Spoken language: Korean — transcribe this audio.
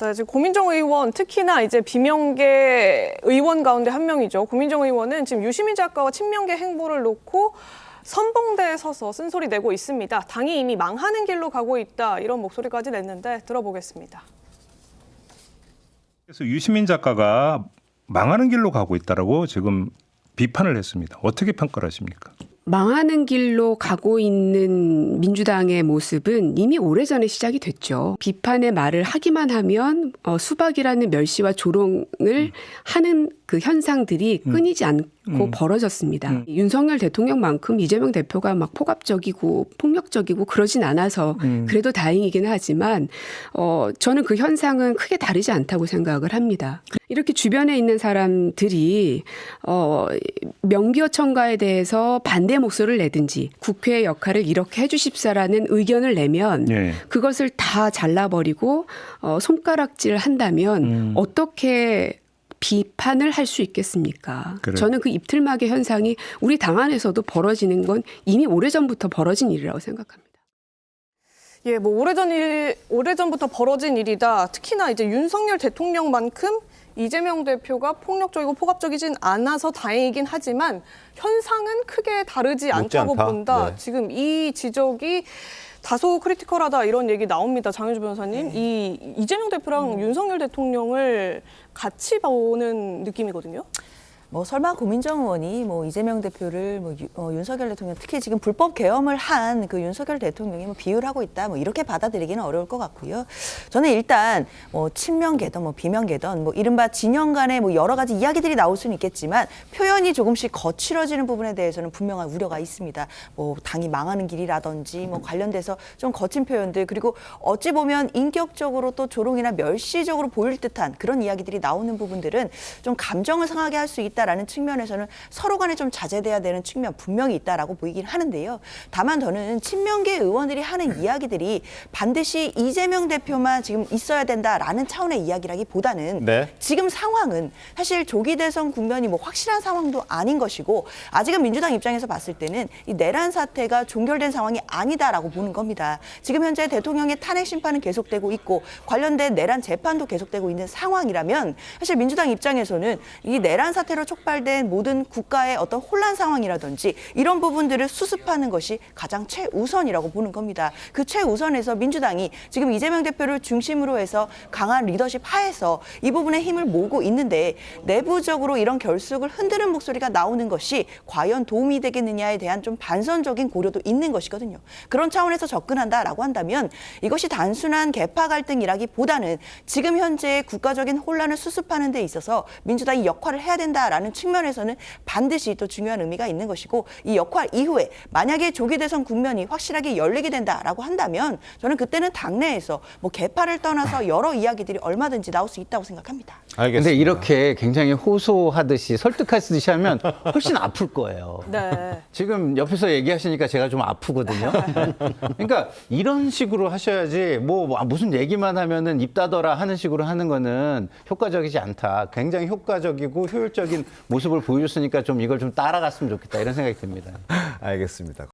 네, 지금 고민정 의원, 특히나 이제 비명계 의원 가운데 한 명이죠. 고민정 의원은 지금 유시민 작가와 친명계 행보를 놓고 선봉대에 서서 쓴소리 내고 있습니다. 당이 이미 망하는 길로 가고 있다, 이런 목소리까지 냈는데 들어보겠습니다. 그래서 유시민 작가가 망하는 길로 가고 있다라고 지금 비판을 했습니다. 어떻게 평가를 하십니까? 망하는 길로 가고 있는 민주당의 모습은 이미 오래전에 시작이 됐죠. 비판의 말을 하기만 하면 수박이라는 멸시와 조롱을 하는 그 현상들이 끊이지 않고 벌어졌습니다. 윤석열 대통령만큼 이재명 대표가 막 폭압적이고 폭력적이고 그러진 않아서 그래도 다행이긴 하지만 저는 그 현상은 크게 다르지 않다고 생각을 합니다. 이렇게 주변에 있는 사람들이 명기어 첨가에 대해서 반대 목소리를 내든지 국회의 역할을 이렇게 해주십사라는 의견을 내면 그것을 다 잘라버리고 손가락질 한다면 어떻게 비판을 할 수 있겠습니까? 그래. 저는 그 입틀막의 현상이 우리 당 안에서도 벌어지는 건 이미 오래전부터 벌어진 일이라고 생각합니다. 예, 뭐 오래전부터 벌어진 일이다. 특히나 이제 윤석열 대통령만큼 이재명 대표가 폭력적이고 폭압적이진 않아서 다행이긴 하지만 현상은 크게 다르지 않다고 본다. 네. 지금 이 지적이 다소 크리티컬하다, 이런 얘기 나옵니다. 장효주 변호사님. 이 이재명 대표랑 윤석열 대통령을 같이 보는 느낌이거든요. 뭐 설마 고민정 의원이 뭐 이재명 대표를 윤석열 대통령, 특히 지금 불법 계엄을 한 그 윤석열 대통령이 뭐 비유하고 있다, 뭐 이렇게 받아들이기는 어려울 것 같고요. 저는 일단 뭐 친명계든 뭐 비명계든 뭐 이른바 진영 간의 뭐 여러 가지 이야기들이 나올 수는 있겠지만 표현이 조금씩 거칠어지는 부분에 대해서는 분명한 우려가 있습니다. 뭐 당이 망하는 길이라든지 뭐 관련돼서 좀 거친 표현들, 그리고 어찌 보면 인격적으로 또 조롱이나 멸시적으로 보일 듯한 그런 이야기들이 나오는 부분들은 좀 감정을 상하게 할 수 있다라는 측면에서는 서로 간에 좀 자제돼야 되는 측면 분명히 있다라고 보이긴 하는데요. 다만 저는 친명계 의원들이 하는 이야기들이 반드시 이재명 대표만 지금 있어야 된다라는 차원의 이야기라기보다는 지금 상황은 사실 조기 대선 국면이 뭐 확실한 상황도 아닌 것이고 아직은 민주당 입장에서 봤을 때는 이 내란 사태가 종결된 상황이 아니다라고 보는 겁니다. 지금 현재 대통령의 탄핵 심판은 계속되고 있고 관련된 내란 재판도 계속되고 있는 상황이라면 사실 민주당 입장에서는 이 내란 사태로 촉발된 모든 국가의 어떤 혼란 상황이라든지 이런 부분들을 수습하는 것이 가장 최우선이라고 보는 겁니다. 그 최우선에서 민주당이 지금 이재명 대표를 중심으로 해서 강한 리더십 하에서 이 부분에 힘을 모으고 있는데 내부적으로 이런 결속을 흔드는 목소리가 나오는 것이 과연 도움이 되겠느냐에 대한 좀 반선적인 고려도 있는 것이거든요. 그런 차원에서 접근한다라고 한다면 이것이 단순한 계파 갈등이라기보다는 지금 현재의 국가적인 혼란을 수습하는 데 있어서 민주당이 역할을 해야 된다라는 측면에서는 반드시 또 중요한 의미가 있는 것이고, 이 역할 이후에 만약에 조기 대선 국면이 확실하게 열리게 된다라고 한다면 저는 그때는 당내에서 뭐 계파를 떠나서 여러 이야기들이 얼마든지 나올 수 있다고 생각합니다. 알겠습니다. 근데 이렇게 굉장히 호소하듯이 설득하듯이 하면 훨씬 아플 거예요. 네. 지금 옆에서 얘기하시니까 제가 좀 아프거든요. 그러니까 이런 식으로 하셔야지 뭐 무슨 얘기만 하면은 입 닫아라 하는 식으로 하는 거는 효과적이지 않다. 굉장히 효과적이고 효율적인 모습을 보여줬으니까 좀 이걸 좀 따라갔으면 좋겠다, 이런 생각이 듭니다. 알겠습니다.